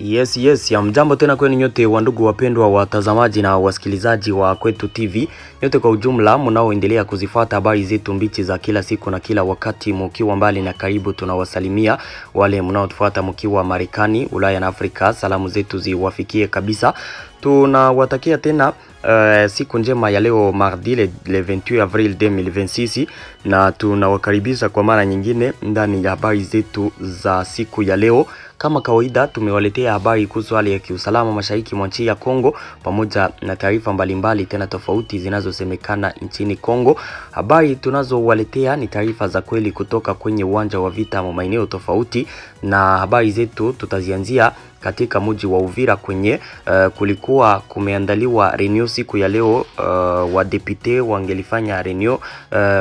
Yes, ya mjambo tena kwenu nyote wandugu wapendwa watazamaji na wasikilizaji wa Kwetu TV. Nyote kwa ujumla mnaoendelea kuzifuata habari zetu mbichi za kila siku na kila wakati mkiwa mbali na karibu, tunawasalimia. Wale mnaotufuata mkiwa Marekani, Ulaya na Afrika, salamu zetu ziwafikie kabisa. Tunawatakia tena siku njema ya leo mardi le 28 Avril 2026 na tunawakaribisha kwa mara nyingine ndani ya habari zetu za siku ya leo. Kama kawaida tumewaletea habari kuhusu hali ya kiusalama mashariki mwa nchi ya Kongo pamoja na taarifa mbalimbali tena tofauti zinazosemekana nchini Kongo. Habari tunazowaletea ni taarifa za kweli kutoka kwenye uwanja wa vita wa maeneo tofauti, na habari zetu tutazianzia katika mji wa Uvira kwenye kulikuwa kumeandaliwa reunion siku ya leo. Wa depute wangelifanya reunion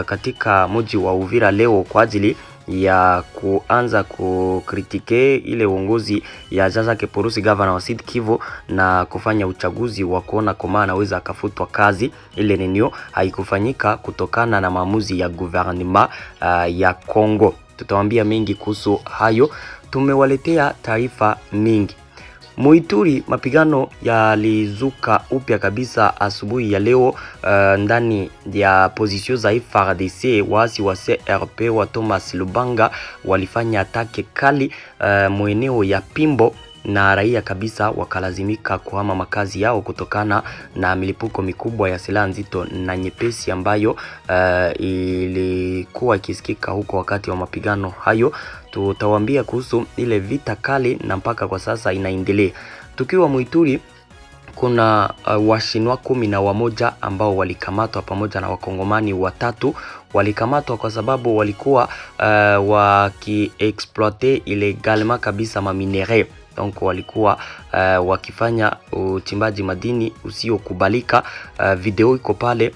katika mji wa Uvira leo kwa ajili ya kuanza kukritike ile uongozi ya Jacques Purusi, governor wa Sud Kivu, na kufanya uchaguzi wa kuona kama anaweza akafutwa kazi. Ile reunion haikufanyika kutokana na maamuzi ya gouvernement ya Kongo. Tutawaambia mengi kuhusu hayo. Tumewaletea taarifa mingi. Muituri mapigano yalizuka upya kabisa asubuhi ya leo ndani ya position za FARDC. Waasi wa CRP wa Thomas Lubanga walifanya atake kali mweneo ya Pimbo, na raia kabisa wakalazimika kuhama makazi yao kutokana na milipuko mikubwa ya silaha nzito na nyepesi ambayo ilikuwa ikisikika huko wakati wa mapigano hayo. Tutawaambia kuhusu ile vita kali na mpaka kwa sasa inaendelea. Tukiwa Muituri, kuna washinwa 11 ambao walikamatwa pamoja na wakongomani 3 walikamatwa kwa sababu walikuwa wakiexploiter illegalement kabisa maminere. Donc walikuwa wakifanya uchimbaji madini usiokubalika. Video iko pale.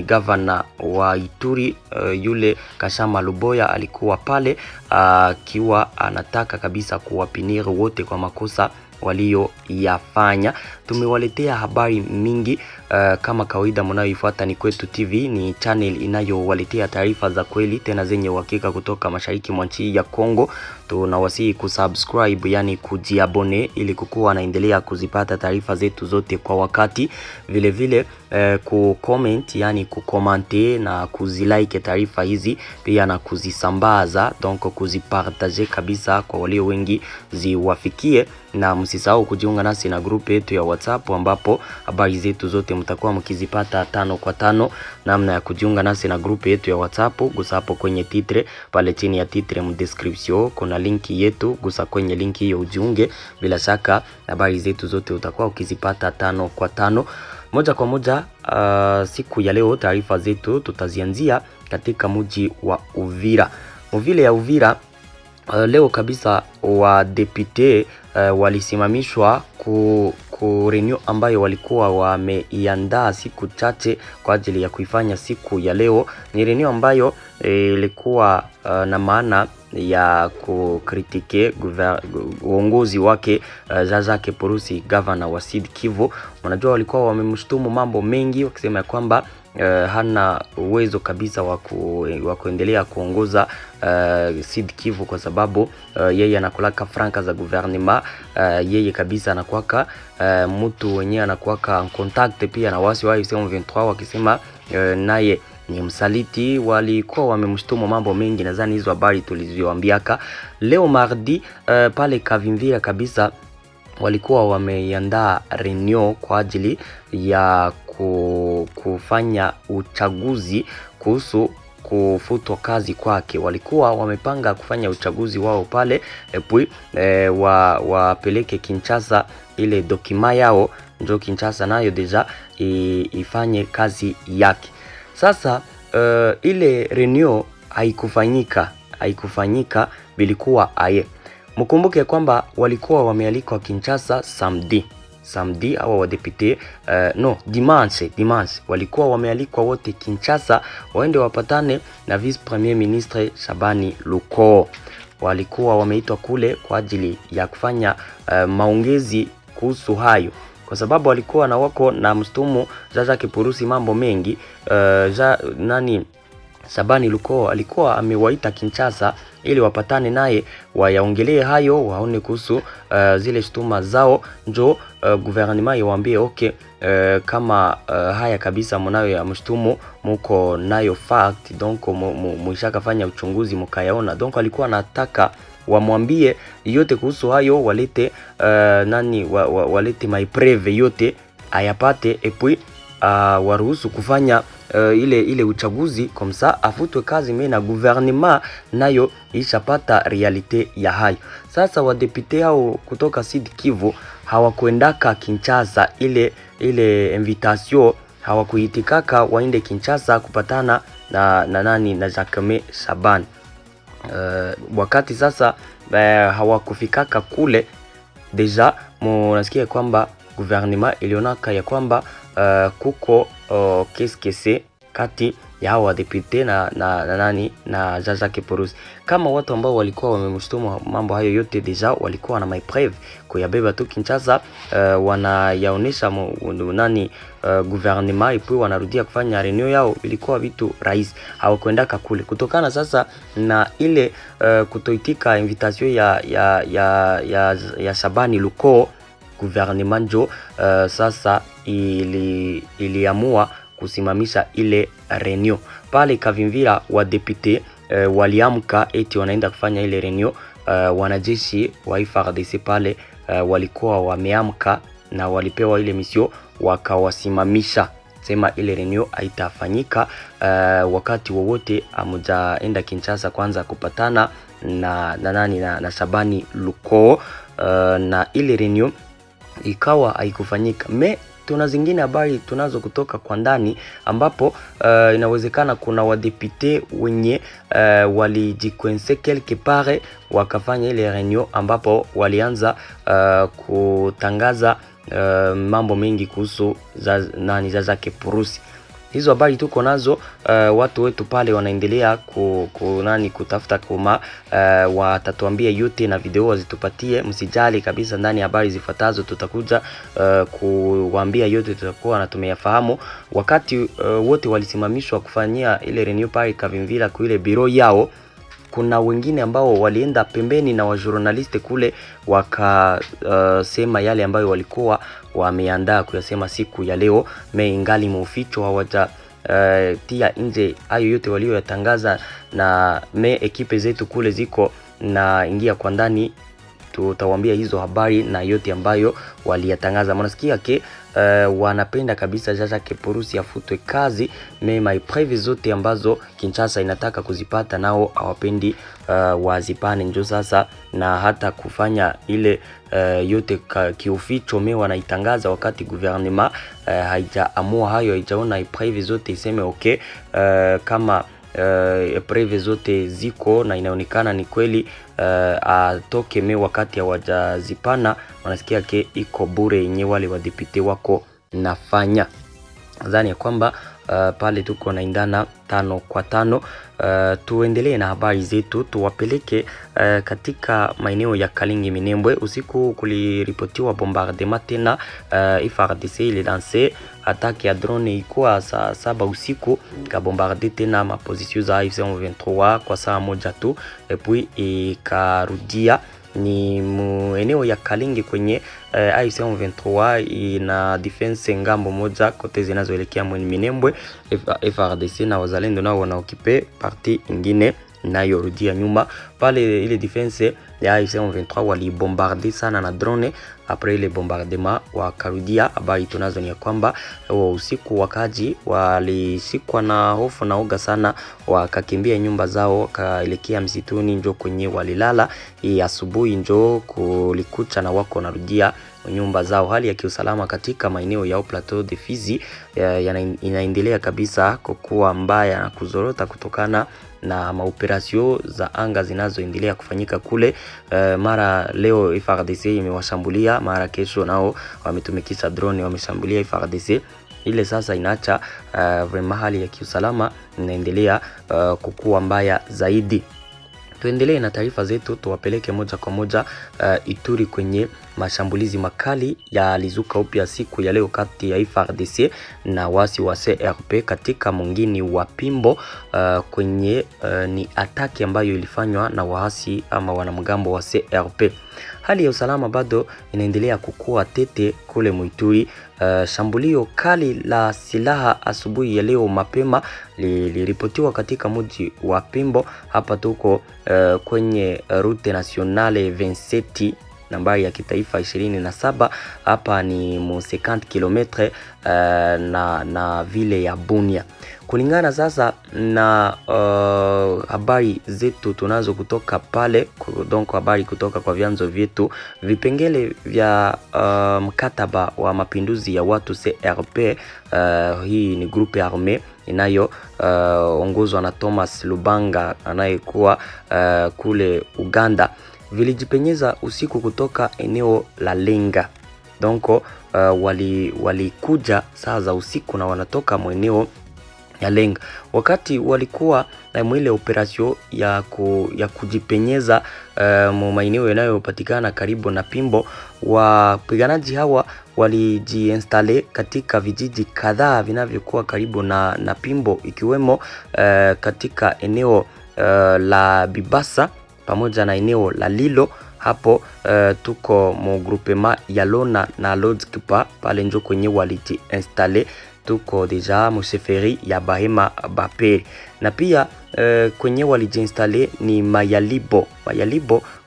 Governor wa Ituri yule Kashama Luboya alikuwa pale akiwa anataka kabisa kuwapinira wote kwa makosa walioyafanya. Tumewaletea habari mingi kama kawaida. Mnayoifuata ni Kwetu TV, ni channel inayowaletea taarifa za kweli tena zenye uhakika kutoka mashariki mwa nchi ya Kongo. Tunawasihi kusubscribe, yani kujiabone, ili kukuwa anaendelea kuzipata taarifa zetu zote kwa wakati. Vile vile kucomment, yani kukomante na kuzilike taarifa hizi, pia na kuzisambaza, donc kuzipartager kabisa kwa walio wengi ziwafikie. Na msisahau kujiunga nasi na group yetu ya WhatsApp ambapo habari zetu zote mtakuwa mkizipata 5 kwa 5. Namna ya kujiunga nasi na group yetu ya WhatsApp, gusa hapo kwenye titre, pale chini ya titre mu description kuna linki yetu, gusa kwenye linki hiyo ujiunge. Bila shaka habari zetu zote utakuwa ukizipata 5 kwa 5. Moja kwa moja siku ya leo taarifa zetu tutazianzia katika mji wa Uvira. Mvile ya Uvira leo kabisa wa depute walisimamishwa ku reunion ambayo walikuwa wameiandaa siku chache kwa ajili ya kuifanya siku ya leo. Ni reunion ambayo ilikuwa na maana ya kukritike uongozi wake Jacques Purusi, governor wa Sud Kivu. Unajua walikuwa wamemshtumu mambo mengi wakisema kwamba hana uwezo kabisa wa kuendelea kuongoza Sud Kivu kwa sababu yeye anakulaka franka za gouvernement. Yeye kabisa anakuaka mtu wenyewe anakuaka en contact pia na wasi wa M23 wakisema naye ni msaliti. Walikuwa wamemshtumu mambo mengi, nadhani hizo habari tulizoambiaka leo mardi. Pale Kavimvira kabisa walikuwa wameiandaa reunion kwa ajili ya kufanya uchaguzi kuhusu kufutwa kazi kwake. Walikuwa wamepanga kufanya uchaguzi wao pale puis wapeleke Kinshasa ile dokima yao, ndio Kinshasa nayo deja ifanye kazi yake. Sasa ile reunion haikufanyika bilikuwa aye. Mkumbuke kwamba walikuwa wamealikwa Kinshasa samedi au wa depute dimanche walikuwa wamealikwa wote Kinshasa waende wapatane na vice premier ministre Shabani Luko. Walikuwa wameitwa kule kwa ajili ya kufanya maongezi kuhusu hayo, kwa sababu walikuwa na wako na mstumu Jacques Purusi mambo mengi. Sabani Luko alikuwa amewaita Kinshasa ili wapatane naye wayaongelee hayo, waone kuhusu zile shutuma zao, njo gouvernement iwaambie okay, kama haya kabisa mnayo ya mshtumu muko nayo fact, donc muishaka fanya uchunguzi mkayaona. Donc alikuwa anataka wamwambie yote kuhusu hayo, walete walete maipreve yote ayapate, epui waruhusu kufanya ile uchaguzi, komsa afutwe kazi me na gouvernement nayo ishapata realite ya hayo. Sasa wadepute hao kutoka Sud Kivu hawakuendaka Kinshasa, ile invitation hawakuitikaka waende Kinshasa kupatana na Jacques Shaban. Wakati sasa hawakufikaka kule, deja munasikia kwamba gouvernement ilionaka ya kwamba kuko kesi kati ya hao wadepute na Jacques Purusi. Kama watu ambao walikuwa wamemshtumu mambo hayo yote deja walikuwa na maipreve kuyabeba tu Kinshasa, wanayaonesha gouvernement ipo wanarudia kufanya reunion yao, ilikuwa vitu rahisi, hawakwendaka kule kutokana sasa na ile kutoitika invitation ya Sabani Luko. Gouvernement njo sasa iliamua kusimamisha ile reunion pale Kavimvira. Wa depute waliamka eti wanaenda kufanya ile reunion. Wanajeshi wa FARDC pale walikuwa wameamka na walipewa ile mission, wakawasimamisha, sema ile reunion haitafanyika wakati wowote amujaenda Kinshasa kwanza kupatana na Sabani Luko, na ile reunion ikawa haikufanyika. Tuna zingine habari tunazo kutoka kwa ndani ambapo inawezekana kuna wadepute wenye walijikwense quelque part wakafanya ile reunion ambapo walianza kutangaza mambo mengi kuhusu Jacques Purusi. Hizo habari tuko nazo, watu wetu pale wanaendelea kutafuta kama watatuambia yote na video wazitupatie. Msijali kabisa, ndani ya habari zifuatazo tutakuja kuwaambia yote, tutakuwa na tumeyafahamu. Wakati wote walisimamishwa kufanyia ile reunion pale Kavimvira kwa ile biro yao, kuna wengine ambao walienda pembeni na wajournaliste kule wakasema yale ambayo walikuwa wameandaa kuyasema siku ya leo, ingali mauficho hawaja tia nje hayo yote walioyatangaza, na ekipe zetu kule ziko na ingia kwa ndani, tutawaambia hizo habari na yote ambayo waliyatangaza. Mnasikia wanapenda kabisa Jacques Purusi afutwe kazi, maipreve zote ambazo Kinshasa inataka kuzipata nao hawapendi wazipane, njo sasa na hata kufanya ile yote kiuficho wanaitangaza, wakati gouvernement haijaamua hayo, haijaona ipreve zote iseme okay, kama preve zote ziko na inaonekana ni kweli, atoke wakati hawajazipana. Wanasikia iko bure yenye wale wadepute wako nafanya. Nadhani ya kwamba pale tuko naindana 5 kwa 5. Tuendelee na habari zetu, tuwapeleke katika maeneo ya Kalingi Minembwe. Usiku kuliripotiwa bombardement tena, FARDC ile lance attaque ya drone ikuwa saa 7 usiku, ka bombarde tena maposition za AFC M23 kwa saa moja tu, puis ikarudia ni eneo ya Kalingi kwenye AFC M23 ina defense ngambo moja kote zinazoelekea Minembwe. FARDC na wazalendo nao wanaokipe parti ingine inayorudia nyuma pale. Ile defense ya AFC M23 walibombarde sana na drone. Après ile bombardement wakarudia. Habari tunazo ni ya kwamba usiku wakaji walisikwa na hofu na oga sana, wakakimbia nyumba zao wakaelekea msituni, njo kwenye walilala. Asubuhi njo kulikucha na wako narudia nyumba zao. Hali ya kiusalama katika maeneo ya Plateau de Fizi inaendelea kabisa kukua mbaya na kuzorota kutokana na maoperasyon za anga zinazoendelea kufanyika kule. Mara leo FARDC imewashambulia, mara kesho nao wametumikisha drone wameshambulia FARDC. Ile sasa inaacha vraiment hali ya kiusalama inaendelea kukua mbaya zaidi. Tuendelee na taarifa zetu, tuwapeleke moja kwa moja Ituri kwenye mashambulizi makali yalizuka upya siku ya leo kati ya FARDC na wasi wa CRP katika mungini wa Pimbo kwenye ni ataki ambayo ilifanywa na waasi ama wanamgambo wa CRP. Hali ya usalama bado inaendelea kukua tete kule Muituri. Shambulio kali la silaha asubuhi ya leo mapema liliripotiwa katika mji wa Pimbo. Hapa tuko kwenye route nationale 27 nambari ya kitaifa 27. Hapa ni 50 km na vile ya Bunia. Kulingana sasa na habari zetu tunazo kutoka pale, donc habari kutoka kwa vyanzo vyetu, vipengele vya mkataba wa mapinduzi ya watu CRP, hii ni groupe armée inayo ongozwa na Thomas Lubanga anayekuwa kule Uganda, vilijipenyeza usiku kutoka eneo la Lenga. Donc walikuja saa za usiku na wanatoka mweneo ya Lenga. Wakati walikuwa na mwile operasyon ya kujipenyeza maeneo yanayopatikana karibu na Pimbo, wapiganaji hawa walijiinstale katika vijiji kadhaa vinavyokuwa karibu na Pimbo, ikiwemo katika eneo la Bibasa pamoja na eneo la Lilo. Hapo tuko mu groupement ya Lona na Lodskipa pale njo kwenye walijiinstale. Tuko deja museferi ya Bahema Baperi, na pia kwenye walijiinstale ni Mayalibo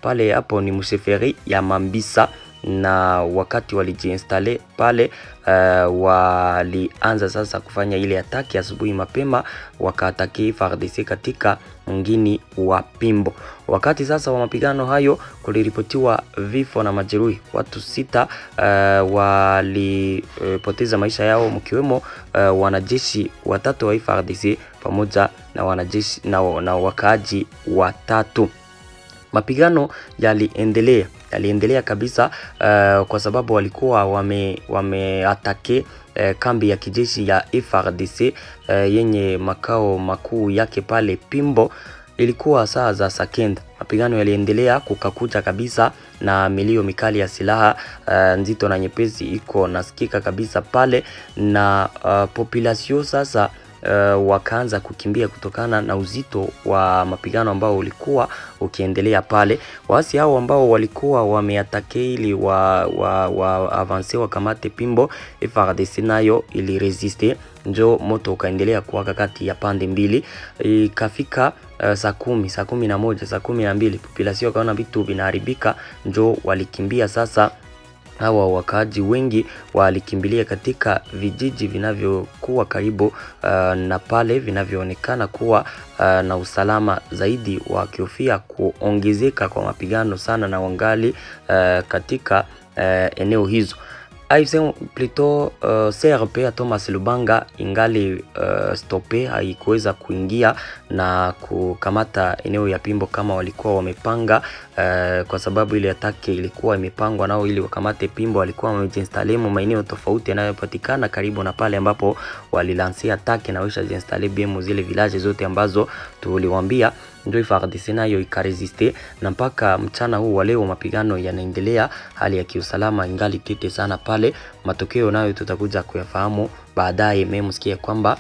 pale, hapo ni museferi ya Mambisa. Na wakati walijiinstale pale walianza sasa kufanya ile ataki asubuhi mapema, wakaataki FARDC katika mngini wa Pimbo. Wakati sasa wa mapigano hayo kuliripotiwa vifo na majeruhi. Watu 6 walipoteza maisha yao, mkiwemo wanajeshi 3 wa FARDC pamoja na wanajeshi na wakaaji 3. Mapigano yaliendelea kabisa kwa sababu walikuwa wameatake kambi ya kijeshi ya FARDC yenye makao makuu yake pale Pimbo. Ilikuwa saa za sakenda. Mapigano yaliendelea kukakucha kabisa na milio mikali ya silaha nzito na nyepesi iko nasikika kabisa pale, na population sasa wakaanza kukimbia kutokana na uzito wa mapigano ambao ulikuwa ukiendelea pale. Waasi hao ambao walikuwa wameatake ili wa avance wakamate Pimbo, FARDC nayo ili resiste, njo moto ukaendelea kuwaka kati ya pande mbili. Ikafika saa 10, saa 11, saa 12, population kaona vitu vinaharibika, njo walikimbia sasa. Hawa wakaaji wengi walikimbilia katika vijiji vinavyokuwa karibu na pale vinavyoonekana kuwa na usalama zaidi, wakihofia kuongezeka kwa mapigano sana na wangali katika eneo hizo. Aisem plutôt CRP ya Thomas Lubanga ingali stope, haikuweza kuingia na kukamata eneo ya Pimbo kama walikuwa wamepanga, kwa sababu ile atake ilikuwa imepangwa nao ili wakamate Pimbo. Walikuwa wamejinstale maeneo tofauti yanayopatikana karibu na pale ambapo walilansia atake, na wisha jinstale BM zile village zote ambazo tuliwaambia. Ndio FARDC nayo ikaresiste, na mpaka mchana huu wa leo mapigano yanaendelea. Hali ya kiusalama ingali tete sana pale. Matokeo nayo tutakuja kuyafahamu baadaye. Mmesikia kwamba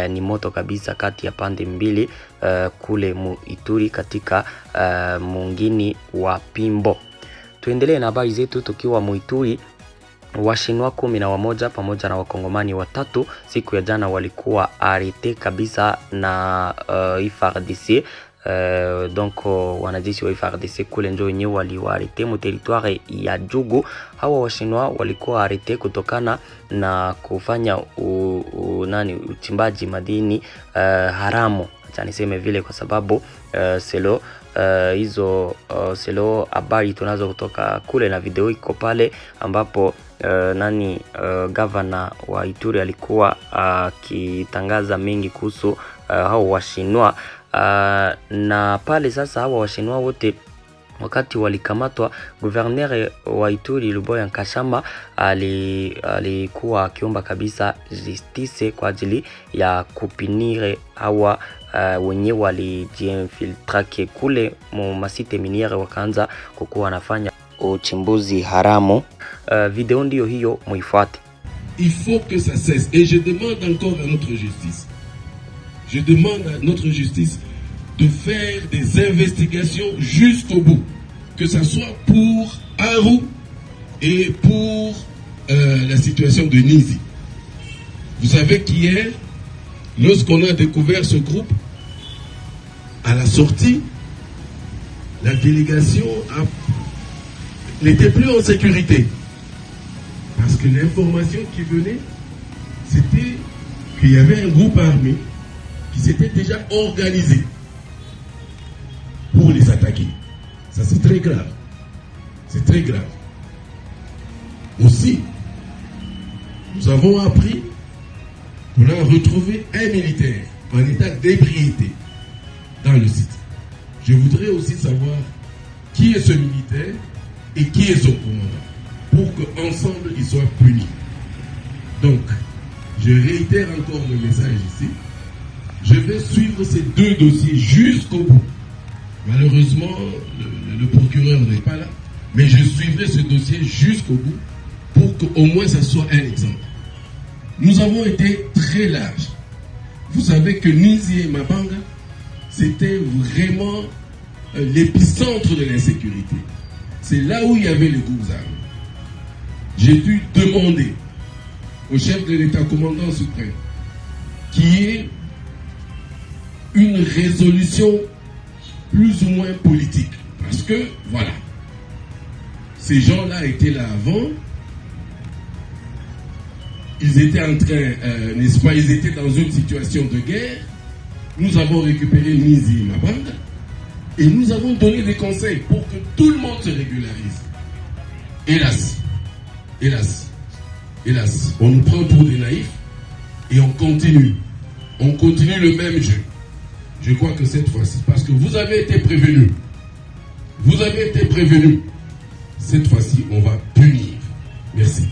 ni moto kabisa kati ya pande mbili kule Muituri katika mungini wa Pimbo. Tuendelee na habari zetu tukiwa Muituri. Washinwa 11 pamoja na wakongomani 3 siku ya jana walikuwa arete kabisa na FARDC. Donc wanajeshi wa FARDC kule ndio wenyewe waliwarete mu territoire ya Jugu. Hawa washinwa walikuwa arete kutokana na kufanya uchimbaji madini haramu, acha niseme vile, kwa sababu selo hizo selo habari tunazo kutoka kule, na video iko pale ambapo governor wa Ituri alikuwa akitangaza mengi kuhusu hao washinwa. Na pale sasa hawa washinwa wote wakati walikamatwa, gouverneur wa Ituri Luboya Nkashama alikuwa akiomba kabisa justice kwa ajili ya kupinire hawa wenye walijiinfiltrake kule mu masite miniere, wakaanza kukuwa wanafanya uchimbuzi haramu. Video ndio hiyo, muifuate. Il faut que ça cesse et je demande encore à notre justice. Je demande à notre justice de faire des investigations jusqu'au bout, que ça soit pour Aru et pour la situation de Nizi. Vous savez qu'hier, lorsqu'on a découvert ce groupe, à la sortie, la délégation n'était plus en sécurité. Parce que l'information qui venait, c'était qu'il y avait un groupe armé qui s'était déjà organisé pour les attaquer. Ça, c'est très grave. C'est très grave. Aussi, nous avons appris qu'on a retrouvé un militaire en état d'ébriété dans le site. Je voudrais aussi savoir qui est ce militaire et qui est son commandant, pour qu'ensemble ils soient punis. Donc, je réitère encore le message ici. Je vais suivre ces deux dossiers jusqu'au bout. Malheureusement, le procureur n'est pas là, mais je suivrai ce dossier jusqu'au bout pour qu'au moins ça soit un exemple. Nous avons été très larges. Vous savez que Nizi et Mabanga, c'était vraiment l'épicentre de l'insécurité. C'est là où il y avait les groupes armés. J'ai dû demander au chef de l'État commandant suprême qu'il y ait une résolution plus ou moins politique. Parce que, voilà, ces gens-là étaient là avant, ils étaient en train, n'est-ce pas, ils étaient dans une situation de guerre. Nous avons récupéré Nizi et Mabanga et nous avons donné des conseils pour que tout le monde se régularise. Hélas, hélas, hélas, on nous prend pour des naïfs et on continue le même jeu. Je crois que cette fois-ci, parce que vous avez été prévenus, cette fois-ci on va punir. Merci.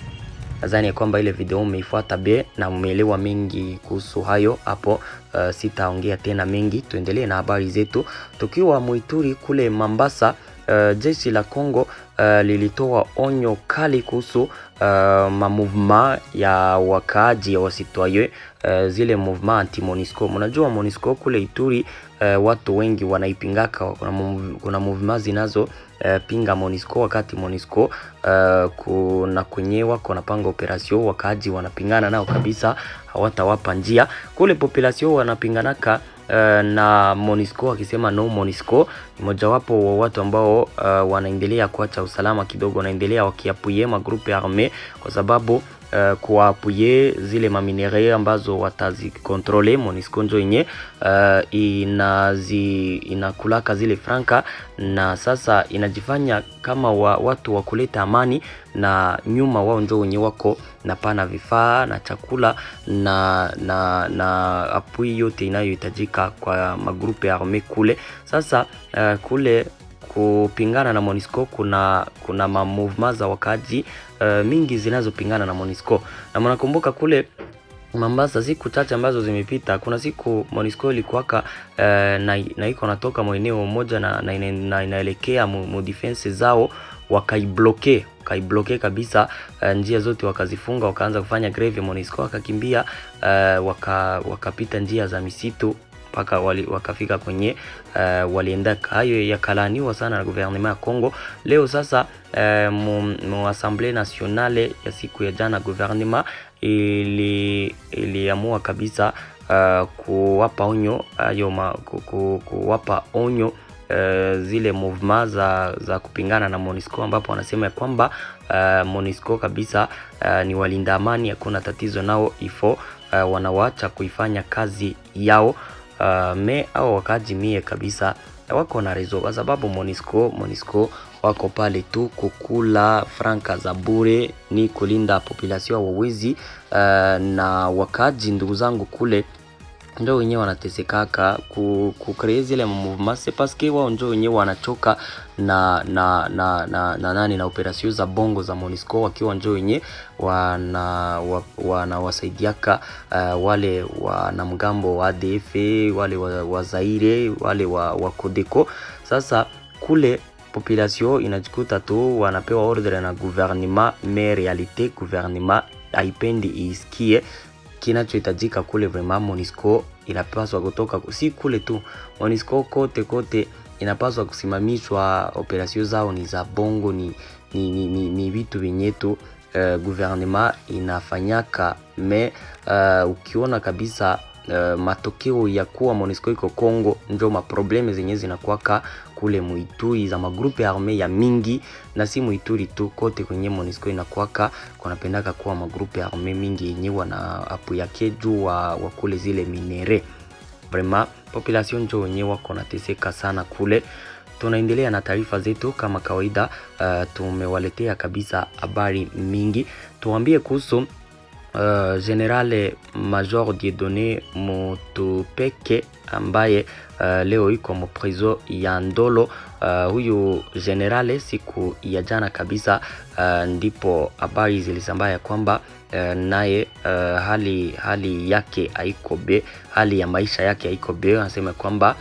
Nadhani kwamba ile video umeifuata be na umeelewa mengi kuhusu hayo hapo. Sitaongea tena mengi, tuendelee na habari zetu. Tukiwa Muituri kule Mombasa, jeshi la Kongo lilitoa onyo kali kuhusu movement ya wakaaji ya wasitwaye zile movement anti Monisco. Mnajua Monisco kule Ituri watu wengi wanaipingaka. Kuna movement zinazo pinga Monisco, wakati Monisco kuna kwenye wako napanga operation, wakaaji wanapingana nao kabisa, hawatawapa njia. Kule population wanapinganaka na Monisco wakisema no Monisco. Ni mojawapo wa watu ambao wanaendelea kuacha usalama kidogo, wanaendelea wakiapuye magrupe arme kwa sababu kuapuye zile maminere ambazo watazikontrole. Monisco njo yenye inakulaka zile franka, na sasa inajifanya kama watu wa kuleta amani, na nyuma wao njo wenye wako na pana vifaa na chakula na apui yote inayohitajika kwa magrupe arme kule. Sasa kule kupingana na Monisco kuna movement za wakaji mingi zinazopingana na Monisco. Na mnakumbuka kule Mombasa siku chache ambazo zimepita, kuna siku Monisco ilikuwaka na iko natoka maeneo moja na inaelekea mu defense zao, wakaibloke kabisa, njia zote wakazifunga, wakaanza kufanya greve. Monisco wakakimbia, wakapita njia za misitu mpaka wakafika kwenye walienda. Hayo yakalaniwa sana na gouvernement ya Kongo. Leo sasa mu Assemblée nationale ya siku ya jana, gouvernement iliamua kabisa kuwapa onyo kuwapa onyo zile movement za kupingana na Monisco, ambapo wanasema ya kwamba Monisco kabisa ni walinda amani, hakuna tatizo nao, ifo wanawaacha kuifanya kazi yao. Au wakaji mie kabisa wako na rezo, kwa sababu Monisco wako pale tu kukula franka za bure, ni kulinda population wawezi. Na wakaji ndugu zangu kule ndio wenyewe wanatesekaka kucreate zile movement, c'est parce que wao ndio wenyewe wanachoka na operation za bongo za Monisco, wakiwa ndio wenyewe wanawasaidiaka wale wanamgambo wa ADF, wale wa Zaire, wale wa Kodeko. Sasa kule population inajikuta tu wanapewa ordre na gouvernement, mais realite gouvernement haipendi isikie kinachohitajika kule. Vraiment MONUSCO inapaswa kutoka, si kule tu, MONUSCO kote inapaswa kusimamishwa. Operation zao ni za bongo, ni vitu vinyetu gouvernement inafanyaka. Me ukiona kabisa matokeo ya kuwa MONUSCO iko Kongo, ndio maprobleme zenye zinakuwaka kule Muituri za magrupe arme ya mingi, na si Muituri tu, kote kwenye MONUSCO inakuwaka kunapendaka kuwa magrupe arme mingi yenye wana apu yake juu wa kule zile minere. Vraiment population ndio wenyewe wako nateseka sana kule. Tunaendelea na taarifa zetu kama kawaida. Tumewaletea kabisa habari mingi. Tuambie kuhusu General Major Dieudonné Mutupeke ambaye leo iko mprison ya Ndolo. Huyu generale siku ya jana kabisa ndipo habari zilisambaa kwamba naye hali yake haiko be, hali ya maisha yake haiko be. Anasema kwamba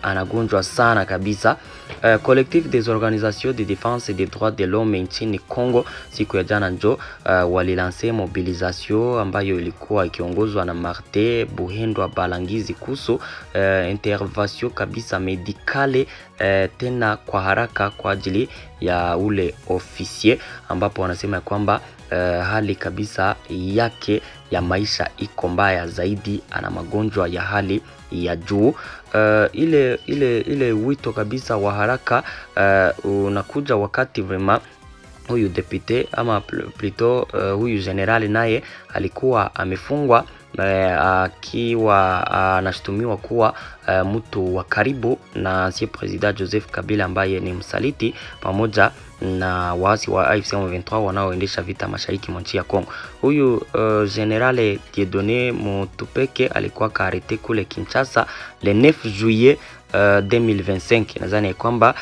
anagonjwa sana kabisa. Collectif des organisations de défense des droits de l'homme nchini Kongo siku ya jana njo walilanse mobilisation ambayo ilikuwa ikiongozwa na Martin Buhendwa Balangizi kuhusu intervention kabisa medikale tena kwa haraka kwa ajili ya ule officier, ambapo wanasema kwamba hali kabisa yake ya maisha iko mbaya zaidi, ana magonjwa ya hali ya juu. Ile wito kabisa wa haraka unakuja wakati vraiment huyu depute ama plutôt huyu general naye alikuwa amefungwa akiwa anashtumiwa kuwa mtu wa karibu na si president Joseph Kabila ambaye ni msaliti, pamoja na waasi wa AFC M23 wanaoendesha vita mashariki mwa nchi ya Kongo. Huyu General Dieudonné Mutupeke alikuwa kaarete kule Kinshasa le 9 juillet 2025. Nadhani kwamba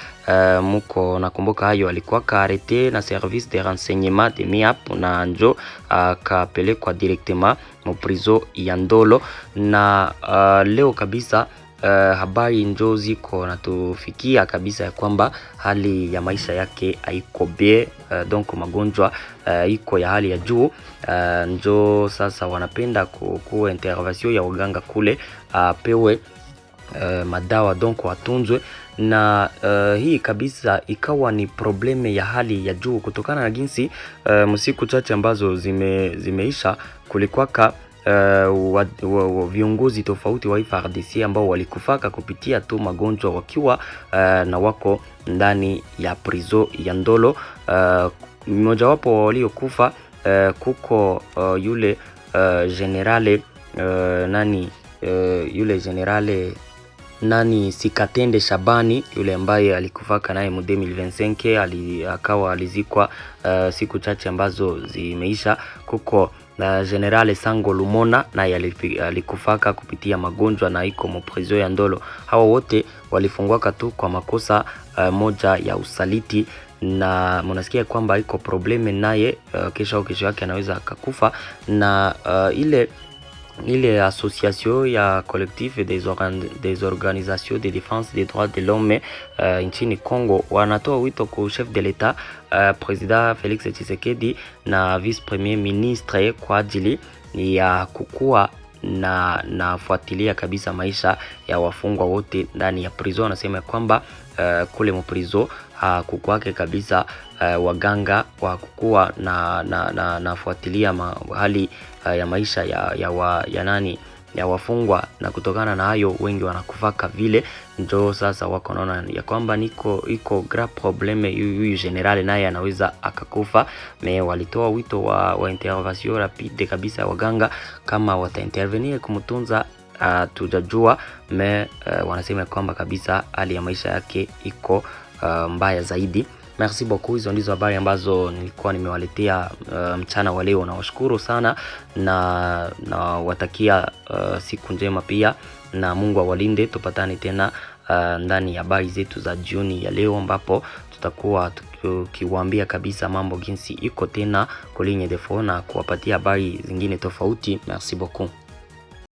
mko nakumbuka hayo, alikuwa kaarete na service de renseignement de MIAP na njo akapelekwa directement mu prison ya Ndolo. Na leo kabisa habari njo ziko natufikia kabisa ya kwamba hali ya maisha yake haiko be, donc magonjwa iko ya hali ya juu. Njo sasa wanapenda kuwa intervention ya waganga kule, apewe madawa donc watunzwe. Na hii kabisa ikawa ni probleme ya hali ya juu kutokana na jinsi msiku chache ambazo zimeisha kulikwaka viongozi tofauti wa FARDC ambao walikufaka kupitia tu magonjwa wakiwa na wako ndani ya prison ya Ndolo. Mmoja wapo waliokufa kuko yule generale yule generale Sikatende Shabani, yule ambaye alikufaka naye mu 2025 akawa alizikwa siku chache ambazo zimeisha. Kuko na General Sango Lumona naye alikufaka kupitia magonjwa na iko mu prison ya Ndolo. Hawa wote walifungwaka tu kwa makosa moja ya usaliti, na mnasikia kwamba iko probleme naye kesho yake anaweza akakufa. Na ile association ya collectif des organisations de défense des droits de l'homme nchini Kongo wanatoa wito kwa chef de l'etat president Felix Tshisekedi na vice premier ministre kwa ajili ya kukua na fuatilia kabisa maisha ya wafungwa wote ndani ya prison. Anasema kwamba kule mu prison kukwake kabisa waganga wa kukua na fuatilia hali ya maisha ya wafungwa, na kutokana na hayo wengi wanakufaka vile. Ndio sasa wako naona ya kwamba iko grave probleme, huyu general naye anaweza akakufa. Walitoa wito wa intervention rapide kabisa ya waganga, kama wataintervenir kumtunza tujajua. Wanasema kwamba kabisa hali ya maisha yake iko mbaya zaidi. Merci beaucoup. Hizo ndizo habari ambazo nilikuwa nimewaletea mchana wa leo. Nawashukuru sana na watakia siku njema pia, na Mungu awalinde. Tupatane tena ndani ya habari zetu za jioni ya leo, ambapo tutakuwa tukiwaambia kabisa mambo jinsi iko tena kwa ligne de fond na kuwapatia habari zingine tofauti. Merci beaucoup.